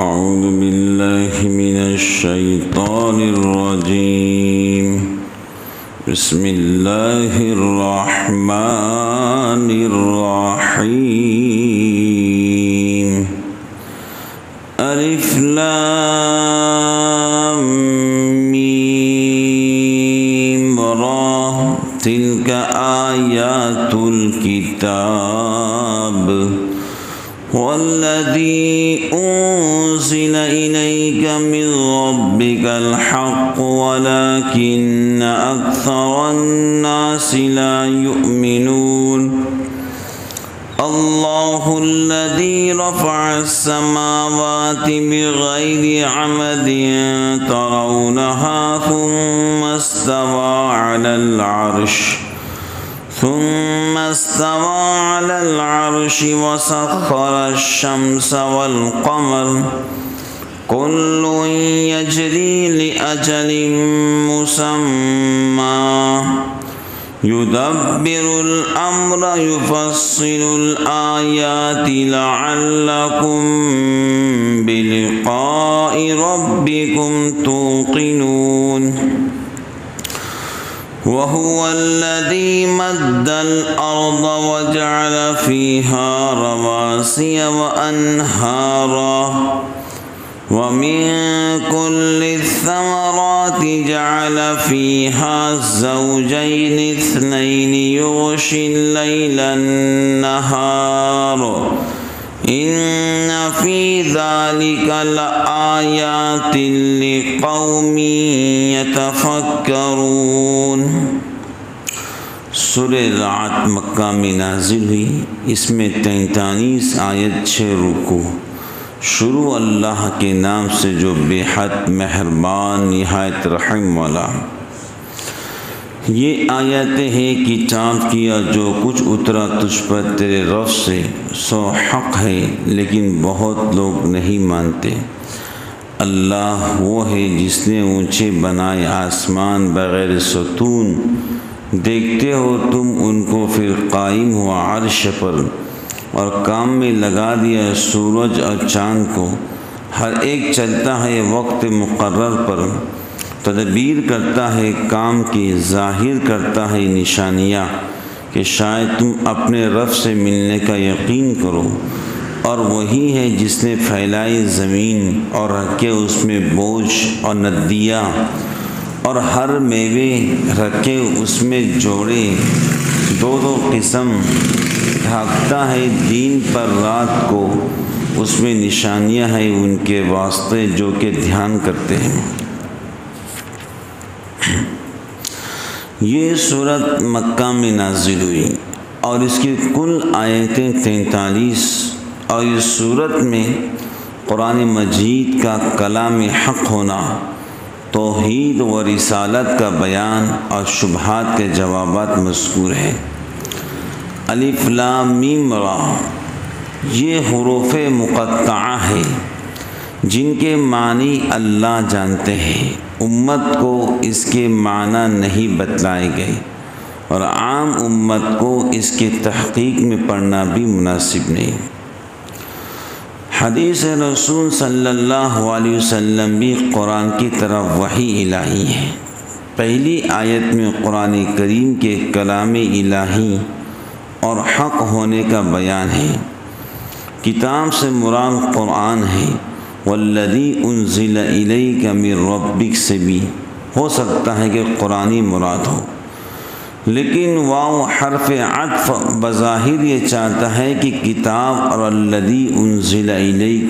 أعوذ بالله من الشيطان الرجيم. بسم الله الرحمن الرحيم. ألف لام ميم را تلك آيات الكتاب والذي أنزل إليك من ربك الحق ولكن أكثر الناس لا يؤمنون. الله الذي رفع السماوات بغير عمد ترونها ثم استوى على العرش وسخر الشمس والقمر كل يجري لأجل مسمى يدبر الأمر يفصل الآيات لعلكم بلقاء ربكم توقنون. وهو الذي مد الأرض وجعل فيها رواسي وأنهارا ومن كل الثمرات جعل فيها زوجين اثنين يغشي الليل النهار إن في ذلك لآيات لقوم يتفكرون. سورہ رعد مکہ میں نازل ہوئی. اس میں 43 آیت 6 رکوع. شروع اللہ کے نام سے جو بے حد مہربان نہایت رحم والا. یہ آیتیں ہیں کتاب کیا جو کچھ اترا تجھ پر تیرے رب سے سو حق ہے لیکن بہت لوگ نہیں مانتے. اللہ وہ ہے جس نے اونچے بنائے آسمان بغیر ستون. دیکھتے ہو تم ان کو پھر قائم ہوا عرش پر اور کام میں لگا دیا سورج اور چاند کو. ہر ایک چلتا ہے وقت مقرر پر. تدبیر کرتا ہے کام کی, ظاہر کرتا ہے نشانیاں کہ شاید تم اپنے رب سے ملنے کا یقین کرو. اور وہی ہے جس نے پھیلائی زمین اور رکھے اس میں بوجھ اور ندیاں اور ہر میوے رکھے اس میں جوڑے. دو قسم ڈھانکتا ہے دین پر رات کو. اس میں نشانیاں ہیں ان کے واسطے جو کہ دھیان کرتے ہیں. یہ سورت مکہ میں نازل ہوئی اور اس کی کل آیتیں 43. اور اس سورت میں قرآن مجید کا کلام حق ہونا, توحید و رسالت کا بیان اور شبہات کے جوابات مذکور ہیں. الف لام میم را یہ حروف مقطعہ ہے جن کے معنی اللہ جانتے ہیں. امت کو اس کے معنی نہیں بتلائے گئے اور عام امت کو اس کی تحقیق میں پڑھنا بھی مناسب نہیں. حدیث رسول صلی اللہ علیہ وسلم بھی قرآن کی طرف وحی الہی ہے. پہلی آیت میں قرآن کریم کے کلام الہی اور حق ہونے کا بیان ہے. کتاب سے مراد قرآن ہے. والذی انزل الیک من ربک سے بھی ہو سکتا ہے کہ قرآنی مراد ہو, لیکن واو حرف عطف بظاہر یہ چاہتا ہے کہ کتاب اور الذی انزل الیک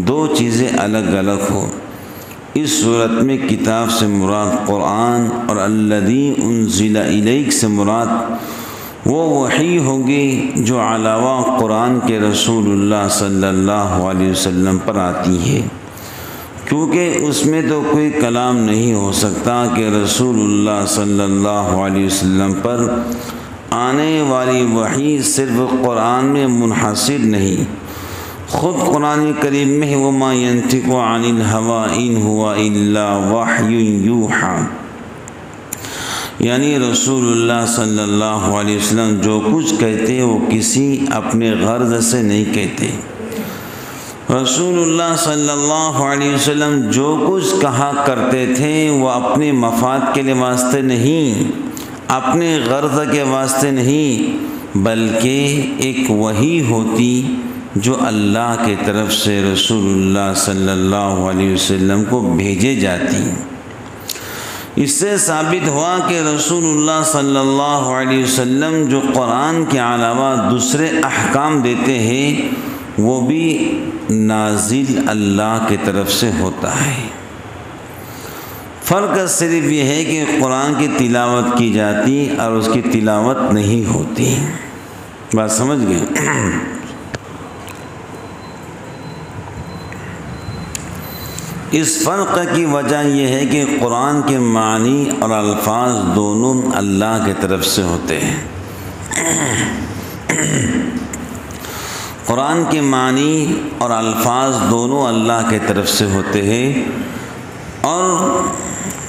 دو چیزیں الگ الگ ہو. اس صورت میں کتاب سے مراد قرآن اور الذی انزل الیک سے مراد وہ وحی ہوگی جو علاوہ قرآن کے رسول اللہ صلی اللہ علیہ وسلم پر آتی ہے, کیونکہ اس میں تو کوئی کلام نہیں ہو سکتا کہ رسول اللہ صلی اللہ علیہ وسلم پر آنے والی وحی صرف قرآن میں منحصر نہیں. خود قرآن کریم میں وما ينطق عن الهوى إن هو إلا وحی یوحی یعنی رسول اللہ صلی اللہ علیہ وسلم جو کچھ کہتے وہ کسی اپنے غرض سے نہیں کہتے رسول اللہ صلی اللہ علیہ وسلم جو کچھ کہا کرتے تھے وہ اپنے مفاد کے لیے واسطے نہیں، اپنے غرض کے واسطے نہیں، بلکہ ایک وحی ہوتی جو اللہ کے طرف سے رسول اللہ صلی اللہ علیہ وسلم کو بھیجے جاتی۔ اس سے ثابت ہوا کہ رسول اللہ صلی اللہ علیہ وسلم جو قرآن کے علاوہ دوسرے احکام دیتے ہیں وہ بھی نازل اللہ کی طرف سے ہوتا ہے۔ فرق صرف یہ ہے کہ قرآن کی تلاوت کی جاتی اور اس کی تلاوت نہیں ہوتی۔ بات سمجھ گئے؟ اس فرق کی وجہ یہ ہے کہ قرآن کے معنی اور الفاظ دونوں اللہ کی طرف سے ہوتے ہیں۔ قرآن کے معنی اور الفاظ دونوں اللہ کی طرف سے ہوتے ہیں، اور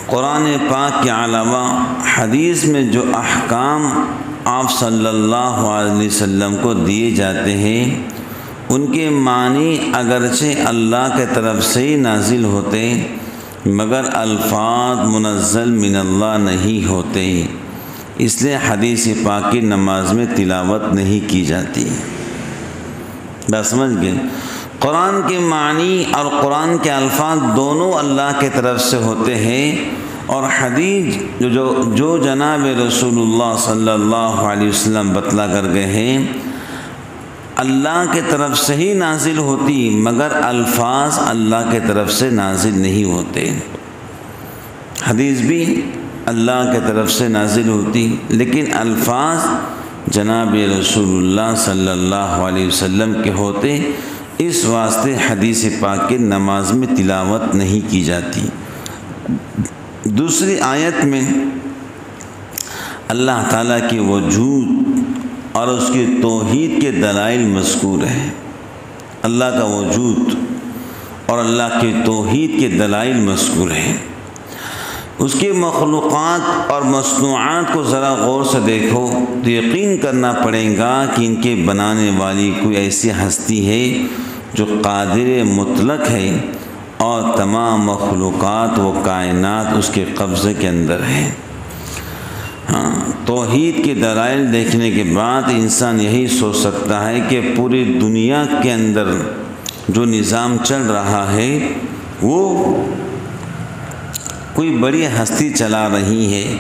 قرآن پاک کے علاوہ حدیث میں جو احکام آپ صلی اللہ علیہ وسلم کو دیے جاتے ہیں ان کے معنی اگرچہ اللہ کے طرف سے ہی نازل ہوتے مگر الفاظ منزل من اللہ نہیں ہوتے، اس لیے حدیث پاک کی نماز میں تلاوت نہیں کی جاتی۔ بس سمجھ گئے؟ قرآن کے معنی اور قرآن کے الفاظ دونوں اللہ کے طرف سے ہوتے ہیں، اور حدیث جو جناب رسول اللہ صلی اللہ علیہ وسلم بتلا کر گئے ہیں اللہ کے طرف سے ہی نازل ہوتی مگر الفاظ اللہ کے طرف سے نازل نہیں ہوتے۔ حدیث بھی اللہ کے طرف سے نازل ہوتی لیکن الفاظ جناب رسول اللہ صلی اللہ علیہ وسلم کے ہوتے، اس واسطے حدیث پاک کی نماز میں تلاوت نہیں کی جاتی۔ دوسری آیت میں اللہ تعالیٰ کے وجود اور اس کی توحید کے دلائل مذکور ہیں۔ اللہ کا وجود اور اللہ کی توحید کے دلائل مذکور ہیں۔ اس کے مخلوقات اور مصنوعات کو ذرا غور سے دیکھو تو یقین کرنا پڑے گا کہ ان کے بنانے والی کوئی ایسی ہستی ہے جو قادر مطلق ہے، اور تمام مخلوقات و کائنات اس کے قبضے کے اندر ہیں۔ توحید کے دلائل دیکھنے کے بعد انسان یہی سوچ سکتا ہے کہ پوری دنیا کے اندر جو نظام چل رہا ہے وہ کوئی بڑی ہستی چلا رہی ہے،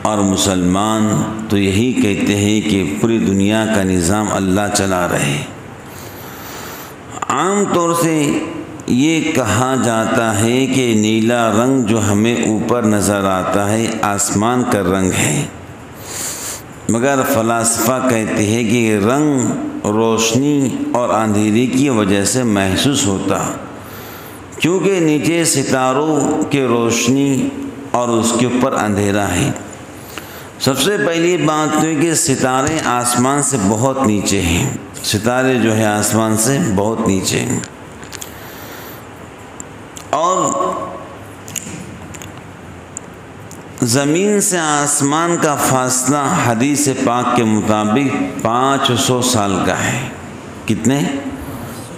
اور مسلمان تو یہی کہتے ہیں کہ پوری دنیا کا نظام اللہ چلا رہے۔ عام طور سے یہ کہا جاتا ہے کہ نیلا رنگ جو ہمیں اوپر نظر آتا ہے آسمان کا رنگ ہے، مگر فلاسفہ کہتے ہیں کہ یہ رنگ روشنی اور اندھیرے کی وجہ سے محسوس ہوتا، کیونکہ نیچے ستاروں کی روشنی اور اس کے اوپر اندھیرا ہے۔ سب سے پہلی بات تو ہے کہ ستارے آسمان سے بہت نیچے ہیں، ستارے جو ہے آسمان سے بہت نیچے ہیں، اور زمین سے آسمان کا فاصلہ حدیث پاک کے مطابق 500 سال کا ہے۔ کتنے؟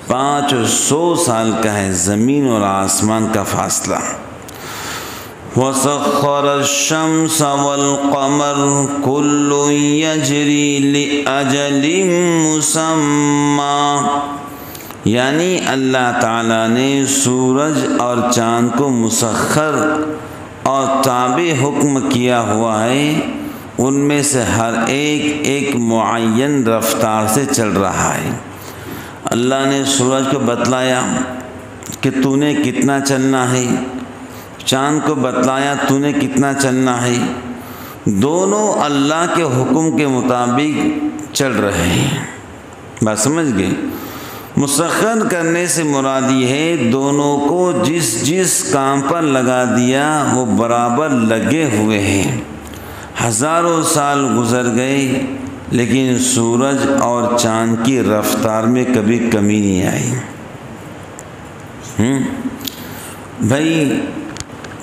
500 سال کا ہے زمین اور آسمان کا فاصلہ۔ وَسَخَّرَ الشَّمْسَ وَالْقَمَرَ كُلٌّ يَجْرِي لِأَجَلٍ مُّسَمًّى، یعنی اللہ تعالیٰ نے سورج اور چاند کو مسخر اور تابع حکم کیا ہوا ہے، ان میں سے ہر ایک ایک معین رفتار سے چل رہا ہے۔ اللہ نے سورج کو بتلایا کہ تو نے کتنا چلنا ہے، چاند کو بتلایا تو نے کتنا چلنا ہے، دونوں اللہ کے حکم کے مطابق چل رہے ہیں۔ بات سمجھ گئے؟ مسخر کرنے سے مراد یہ ہے دونوں کو جس کام پر لگا دیا وہ برابر لگے ہوئے ہیں۔ ہزاروں سال گزر گئے لیکن سورج اور چاند کی رفتار میں کبھی کمی نہیں آئی۔ بھائی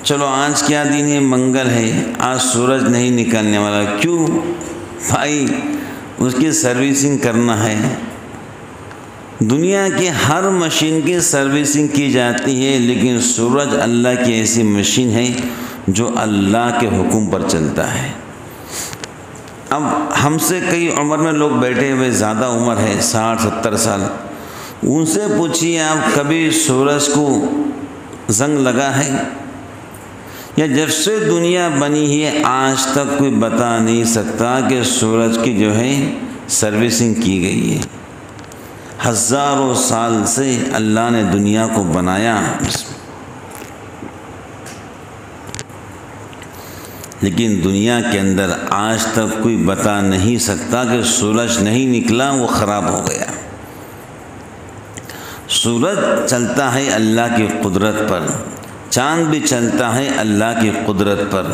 چلو آج کیا دن ہے؟ منگل ہے، آج سورج نہیں نکلنے والا، کیوں بھائی؟ اس کی سروسنگ کرنا ہے، دنیا کی ہر مشین کی سروسنگ کی جاتی ہے، لیکن سورج اللہ کی ایسی مشین ہے جو اللہ کے حکم پر چلتا ہے۔ اب ہم سے کئی عمر میں لوگ بیٹھے ہوئے، زیادہ عمر ہے 60-70 سال، ان سے پوچھیے آپ کبھی سورج کو زنگ لگا ہے؟ یا جب سے دنیا بنی ہے آج تک کوئی بتا نہیں سکتا کہ سورج کی جو ہے سروسنگ کی گئی ہے۔ ہزاروں سال سے اللہ نے دنیا کو بنایا، لیکن دنیا کے اندر آج تک کوئی بتا نہیں سکتا کہ سورج نہیں نکلا، وہ خراب ہو گیا۔ سورج چلتا ہے اللہ کی قدرت پر، چاند بھی چلتا ہے اللہ کی قدرت پر۔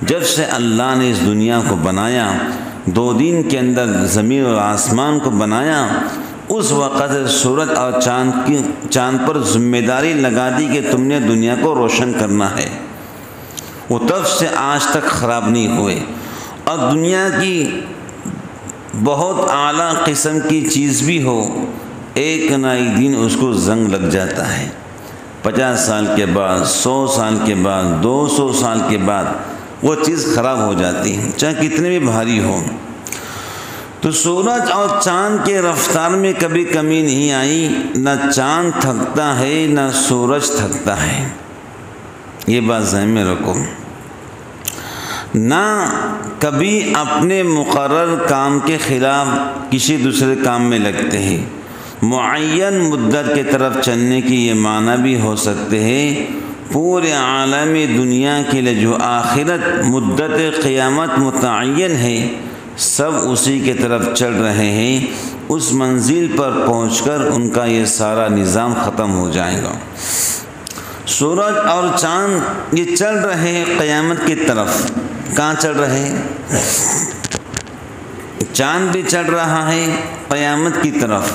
جب سے اللہ نے اس دنیا کو بنایا، 2 دن کے اندر زمین اور آسمان کو بنایا، اس وقت سورج اور چاند پر ذمہ داری لگا دی کہ تم نے دنیا کو روشن کرنا ہے۔ وہ تب سے آج تک خراب نہیں ہوئے، اور دنیا کی بہت اعلیٰ قسم کی چیز بھی ہو، ایک نہ ایک دن اس کو زنگ لگ جاتا ہے۔ 50 سال کے بعد، 100 سال کے بعد، 200 سال کے بعد وہ چیز خراب ہو جاتی ہے، چاہے کتنے بھی بھاری ہو۔ تو سورج اور چاند کے رفتار میں کبھی کمی نہیں آئی، نہ چاند تھکتا ہے نہ سورج تھکتا ہے، یہ بات ذہن میں رکھو۔ نہ کبھی اپنے مقرر کام کے خلاف کسی دوسرے کام میں لگتے ہیں۔ معین مدت کی طرف چلنے کی یہ معنی بھی ہو سکتے ہیں، پورے عالم دنیا کے لیے جو آخرت مدت قیامت متعین ہے، سب اسی کی طرف چل رہے ہیں، اس منزل پر پہنچ کر ان کا یہ سارا نظام ختم ہو جائے گا۔ سورج اور چاند یہ چل رہے ہیں قیامت کی طرف۔ کہاں چل رہے ہیں؟ چاند بھی چل رہا ہے قیامت کی طرف،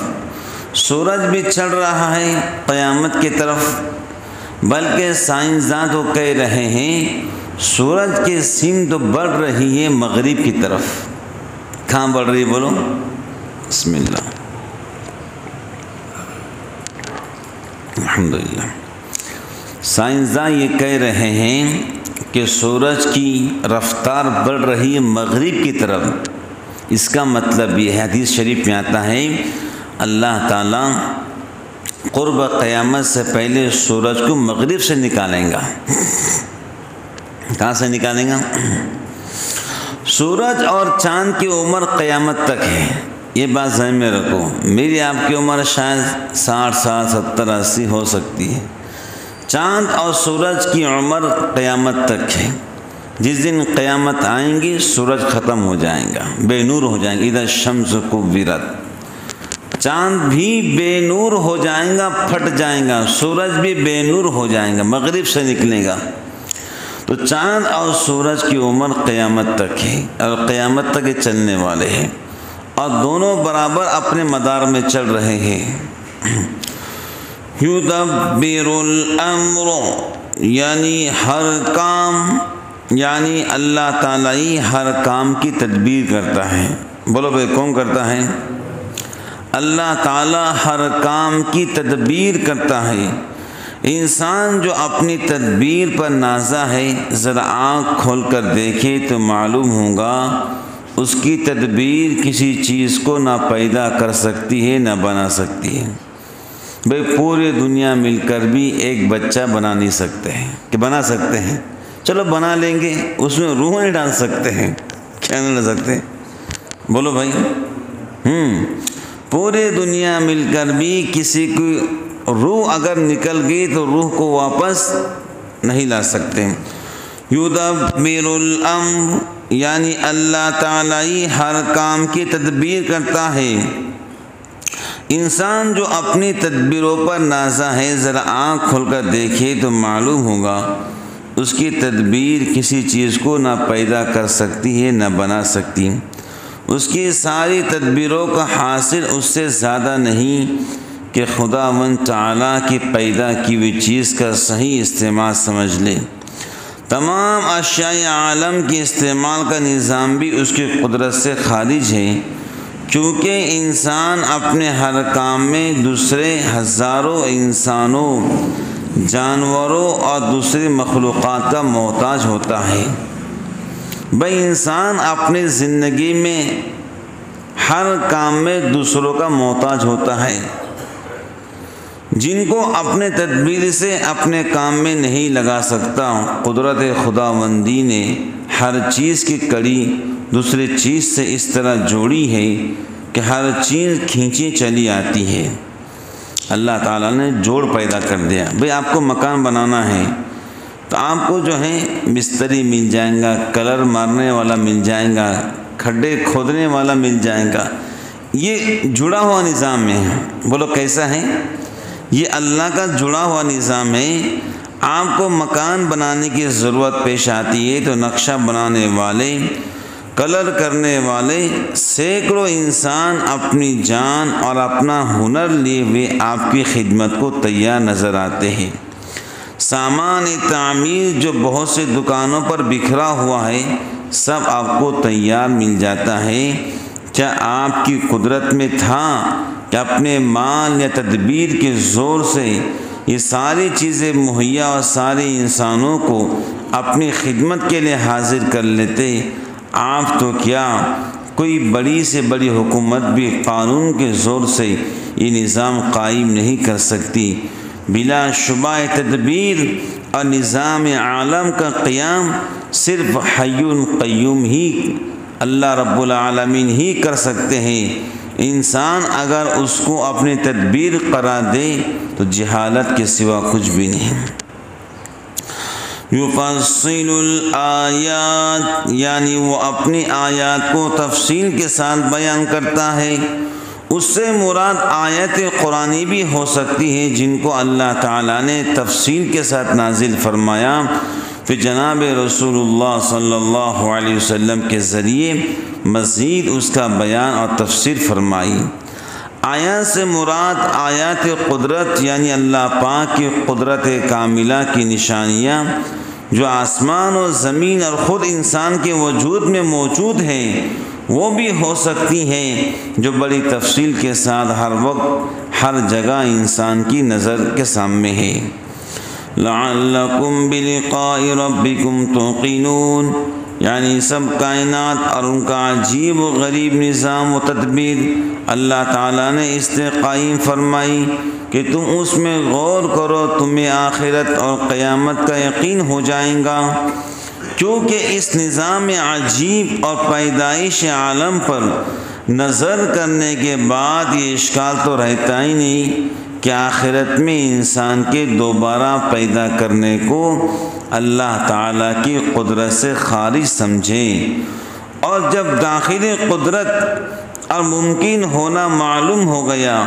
سورج بھی چل رہا ہے قیامت کی طرف، بلکہ سائنسداں تو کہہ رہے ہیں سورج کی سمت بڑھ رہی ہے مغرب کی طرف۔ کہاں بڑھ رہی ہے بولو؟ بسم اللہ، الحمدللہ۔ سائنسداں یہ کہہ رہے ہیں کہ سورج کی رفتار بڑھ رہی ہے مغرب کی طرف۔ اس کا مطلب یہ ہے، حدیث شریف میں آتا ہے، اللہ تعالیٰ قرب قیامت سے پہلے سورج کو مغرب سے نکالیں گا۔ کہاں سے نکالیں گا؟ سورج اور چاند کی عمر قیامت تک ہے، یہ بات ذہن میں رکھو۔ میری آپ کی عمر شاید 60 سال 70 80 ہو سکتی ہے، چاند اور سورج کی عمر قیامت تک ہے۔ جس دن قیامت آئیں گی سورج ختم ہو جائے گا، بے نور ہو جائیں گے، اذا الشمس کورت، چاند بھی بے نور ہو جائیں گا، پھٹ جائیں گا، سورج بھی بے نور ہو جائیں گا، مغرب سے نکلے گا۔ تو چاند اور سورج کی عمر قیامت تک ہے، اور قیامت تک یہ چلنے والے ہیں، اور دونوں برابر اپنے مدار میں چل رہے ہیں۔ یدبر الامر، یعنی ہر کام، یعنی اللہ تعالیٰ ہی ہر کام کی تدبیر کرتا ہے۔ بولو بھائی، کون کرتا ہے؟ اللہ تعالیٰ ہر کام کی تدبیر کرتا ہے۔ انسان جو اپنی تدبیر پر نازا ہے، ذرا آنکھ کھول کر دیکھے تو معلوم ہوگا اس کی تدبیر کسی چیز کو نہ پیدا کر سکتی ہے نہ بنا سکتی ہے۔ بھئی پوری دنیا مل کر بھی ایک بچہ بنا نہیں سکتے ہیں، کہ بنا سکتے ہیں؟ چلو بنا لیں گے، اس میں روح نہیں ڈال سکتے ہیں، کیا نہیں ڈال سکتے؟ بولو بھائی۔ پوری دنیا مل کر بھی کسی کی روح اگر نکل گئی تو روح کو واپس نہیں لا سکتے۔ یدبر الامر، یعنی اللہ تعالیٰ ہی ہر کام کی تدبیر کرتا ہے۔ انسان جو اپنی تدبیروں پر نازا ہے، ذرا آنکھ کھول کر دیکھے تو معلوم ہوگا اس کی تدبیر کسی چیز کو نہ پیدا کر سکتی ہے نہ بنا سکتی۔ اس کی ساری تدبیروں کا حاصل اس سے زیادہ نہیں کہ خداوند تعالیٰ کی پیدا کی ہوئی چیز کا صحیح استعمال سمجھ لے۔ تمام اشیاء عالم کے استعمال کا نظام بھی اس کی قدرت سے خارج ہے۔ کیونکہ انسان اپنے ہر کام میں دوسرے ہزاروں انسانوں، جانوروں اور دوسری مخلوقات کا محتاج ہوتا ہے۔ بھائی انسان اپنی زندگی میں ہر کام میں دوسروں کا محتاج ہوتا ہے، جن کو اپنے تدبیر سے اپنے کام میں نہیں لگا سکتا۔ قدرت خداوندی نے ہر چیز کی کڑی دوسری چیز سے اس طرح جوڑی ہے کہ ہر چیز کھینچی چلی آتی ہے۔ اللہ تعالیٰ نے جوڑ پیدا کر دیا۔ بھئی آپ کو مکان بنانا ہے تو آپ کو جو ہے مستری مل جائیں گا، کلر مارنے والا مل جائے گا، کھڈے کھودنے والا مل جائے گا۔ یہ جڑا ہوا نظام ہے۔ بولو کیسا ہے؟ یہ اللہ کا جڑا ہوا نظام ہے۔ آپ کو مکان بنانے کی ضرورت پیش آتی ہے تو نقشہ بنانے والے، کلر کرنے والے، سینکڑوں انسان اپنی جان اور اپنا ہنر لیے ہوئے آپ کی خدمت کو تیار نظر آتے ہیں۔ سامان تعمیر جو بہت سے دکانوں پر بکھرا ہوا ہے، سب آپ کو تیار مل جاتا ہے۔ کیا آپ کی قدرت میں تھا کہ اپنے مال یا تدبیر کے زور سے یہ ساری چیزیں مہیا اور سارے انسانوں کو اپنی خدمت کے لیے حاضر کر لیتے؟ آپ تو کیا کوئی بڑی سے بڑی حکومت بھی قانون کے زور سے یہ نظام قائم نہیں کر سکتی۔ بلا شبہ تدبیر اور نظام عالم کا قیام صرف حی قیوم ہی اللہ رب العالمین ہی کر سکتے ہیں۔ انسان اگر اس کو اپنی تدبیر قرار دے تو جہالت کے سوا کچھ بھی نہیں۔ یفصل الآیات، یعنی وہ اپنی آیات کو تفصیل کے ساتھ بیان کرتا ہے۔ اس سے مراد آیت قرآنی بھی ہو سکتی ہے جن کو اللہ تعالیٰ نے تفصیل کے ساتھ نازل فرمایا، پھر جناب رسول اللہ صلی اللہ علیہ وسلم کے ذریعے مزید اس کا بیان اور تفسیر فرمائی۔ آیات سے مراد آیات قدرت، یعنی اللہ پاک کی قدرت کاملہ کی نشانیاں جو آسمان و زمین اور خود انسان کے وجود میں موجود ہیں، وہ بھی ہو سکتی ہیں جو بڑی تفصیل کے ساتھ ہر وقت ہر جگہ انسان کی نظر کے سامنے ہے۔ لعلکم بلقاء ربکم توقنون، یعنی سب کائنات اور ان کا عجیب و غریب نظام و تدبیر اللہ تعالیٰ نے اس لیے قائم فرمائی کہ تم اس میں غور کرو، تمہیں آخرت اور قیامت کا یقین ہو جائے گا۔ کیونکہ اس نظام عجیب اور پیدائش عالم پر نظر کرنے کے بعد یہ اشکال تو رہتا ہی نہیں کہ آخرت میں انسان کے دوبارہ پیدا کرنے کو اللہ تعالیٰ کی قدرت سے خارج سمجھیں، اور جب داخلی قدرت اور ممکن ہونا معلوم ہو گیا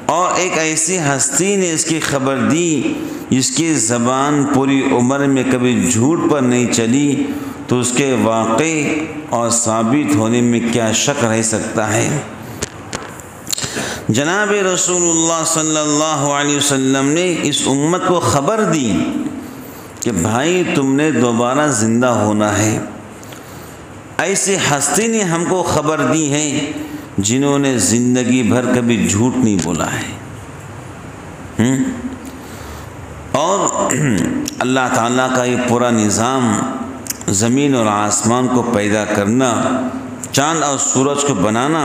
اور ایک ایسی ہستی نے اس کی خبر دی جس کی زبان پوری عمر میں کبھی جھوٹ پر نہیں چلی، تو اس کے واقع اور ثابت ہونے میں کیا شک رہ سکتا ہے۔ جناب رسول اللہ صلی اللہ علیہ وسلم نے اس امت کو خبر دی کہ بھائی تم نے دوبارہ زندہ ہونا ہے۔ ایسی ہستی نے ہم کو خبر دی ہے جنہوں نے زندگی بھر کبھی جھوٹ نہیں بولا ہے، اور اللہ تعالیٰ کا یہ پورا نظام، زمین اور آسمان کو پیدا کرنا، چاند اور سورج کو بنانا،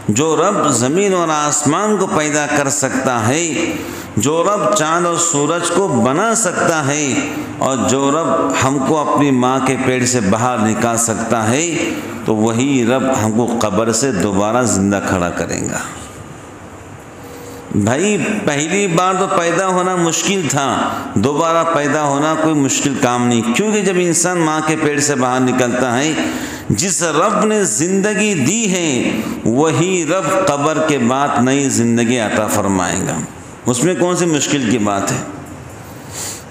جو رب زمین اور آسمان کو پیدا کر سکتا ہے، جو رب چاند اور سورج کو بنا سکتا ہے، اور جو رب ہم کو اپنی ماں کے پیٹ سے باہر نکال سکتا ہے، تو وہی رب ہم کو قبر سے دوبارہ زندہ کھڑا کرے گا۔ بھائی پہلی بار تو پیدا ہونا مشکل تھا، دوبارہ پیدا ہونا کوئی مشکل کام نہیں، کیونکہ جب انسان ماں کے پیٹ سے باہر نکلتا ہے، جس رب نے زندگی دی ہے وہی رب قبر کے بعد نئی زندگی عطا فرمائے گا۔ اس میں کون سی مشکل کی بات ہے؟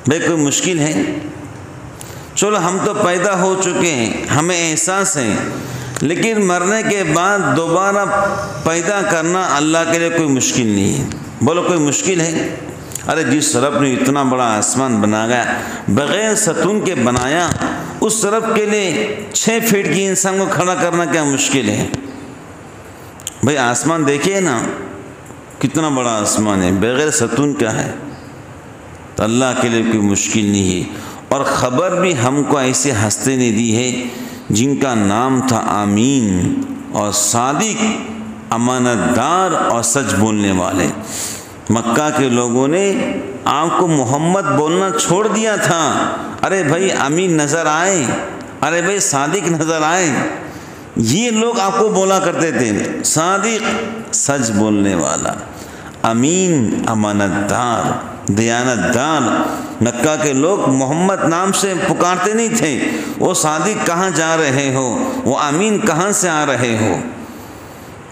بھائی کوئی مشکل ہے؟ چلو ہم تو پیدا ہو چکے ہیں، ہمیں احساس ہے، لیکن مرنے کے بعد دوبارہ پیدا کرنا اللہ کے لیے کوئی مشکل نہیں ہے۔ بولو کوئی مشکل ہے؟ ارے جس رب نے اتنا بڑا آسمان بنایا بغیر ستون کے بنایا، اس رب کے لیے 6 فٹ کی انسان کو کھڑا کرنا کیا مشکل ہے؟ بھائی آسمان دیکھیے نا، کتنا بڑا آسمان ہے، بغیر ستون کا ہے، تو اللہ کے لیے کوئی مشکل نہیں ہے۔ اور خبر بھی ہم کو ایسے ہستے نے دی ہے جن کا نام تھا آمین، اور صادق، امانت دار اور سچ بولنے والے۔ مکہ کے لوگوں نے آپ کو محمد بولنا چھوڑ دیا تھا، ارے بھائی امین نظر آئے، ارے بھائی صادق نظر آئے، یہ لوگ آپ کو بولا کرتے تھے، صادق سچ بولنے والا، امین امانت دار، دیانت دار۔ مکہ کے لوگ محمد نام سے پکارتے نہیں تھے، وہ صادق کہاں جا رہے ہو، وہ امین کہاں سے آ رہے ہو۔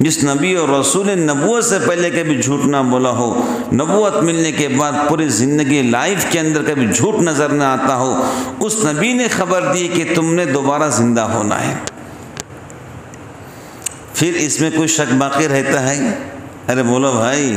جس نبی اور رسول نبوت سے پہلے کبھی جھوٹ نہ بولا ہو، نبوت ملنے کے بعد پوری زندگی لائف کے اندر کبھی جھوٹ نظر نہ آتا ہو، اس نبی نے خبر دی کہ تم نے دوبارہ زندہ ہونا ہے۔ پھر اس میں کوئی شک باقی رہتا ہے؟ ارے بولو بھائی،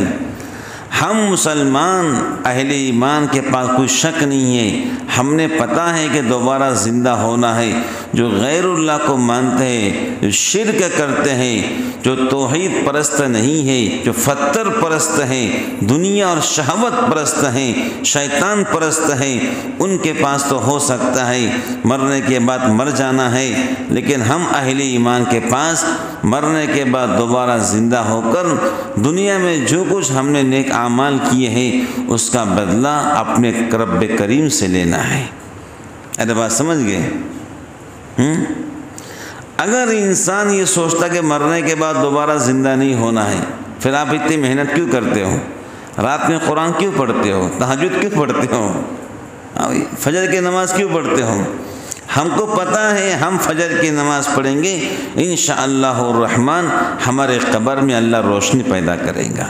ہم مسلمان اہل ایمان کے پاس کوئی شک نہیں ہے، ہم نے پتہ ہے کہ دوبارہ زندہ ہونا ہے۔ جو غیر اللہ کو مانتے ہیں، جو شرک کرتے ہیں، جو توحید پرست نہیں ہے، جو فتر پرست ہیں، دنیا اور شہوت پرست ہیں، شیطان پرست ہیں، ان کے پاس تو ہو سکتا ہے مرنے کے بعد مر جانا ہے، لیکن ہم اہل ایمان کے پاس مرنے کے بعد دوبارہ زندہ ہو کر دنیا میں جو کچھ ہم نے نیک اعمال کیے ہیں اس کا بدلہ اپنے رب کریم سے لینا ہے۔ ارے بات سمجھ گئے؟ اگر انسان یہ سوچتا کہ مرنے کے بعد دوبارہ زندہ نہیں ہونا ہے، پھر آپ اتنی محنت کیوں کرتے ہو؟ رات میں قرآن کیوں پڑھتے ہو؟ تہجد کیوں پڑھتے ہو؟ فجر کی نماز کیوں پڑھتے ہو؟ ہم کو پتہ ہے ہم فجر کی نماز پڑھیں گے انشاءاللہ الرحمن ہمارے قبر میں اللہ روشنی پیدا کرے گا۔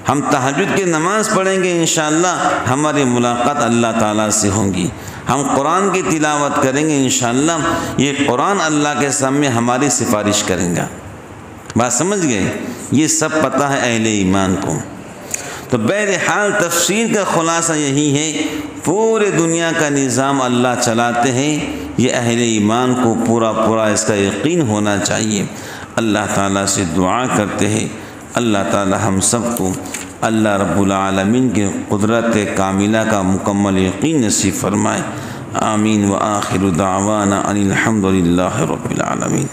ہم تہجد کی نماز پڑھیں گے انشاءاللہ ہماری ملاقات اللہ تعالیٰ سے ہوگی۔ ہم قرآن کی تلاوت کریں گے انشاءاللہ یہ قرآن اللہ کے سامنے ہماری سفارش کریں گا۔ بات سمجھ گئے؟ یہ سب پتہ ہے اہل ایمان کو۔ تو بہرحال تفسیر کا خلاصہ یہی ہے، پورے دنیا کا نظام اللہ چلاتے ہیں، یہ اہل ایمان کو پورا اس کا یقین ہونا چاہیے۔ اللہ تعالیٰ سے دعا کرتے ہیں اللہ تعالیٰ ہم سب کو اللہ رب العالمین کے قدرت کاملہ کا مکمل یقین نصیب فرمائے۔ آمین۔ وآخر دعوانا ان الحمد للہ رب العالمین۔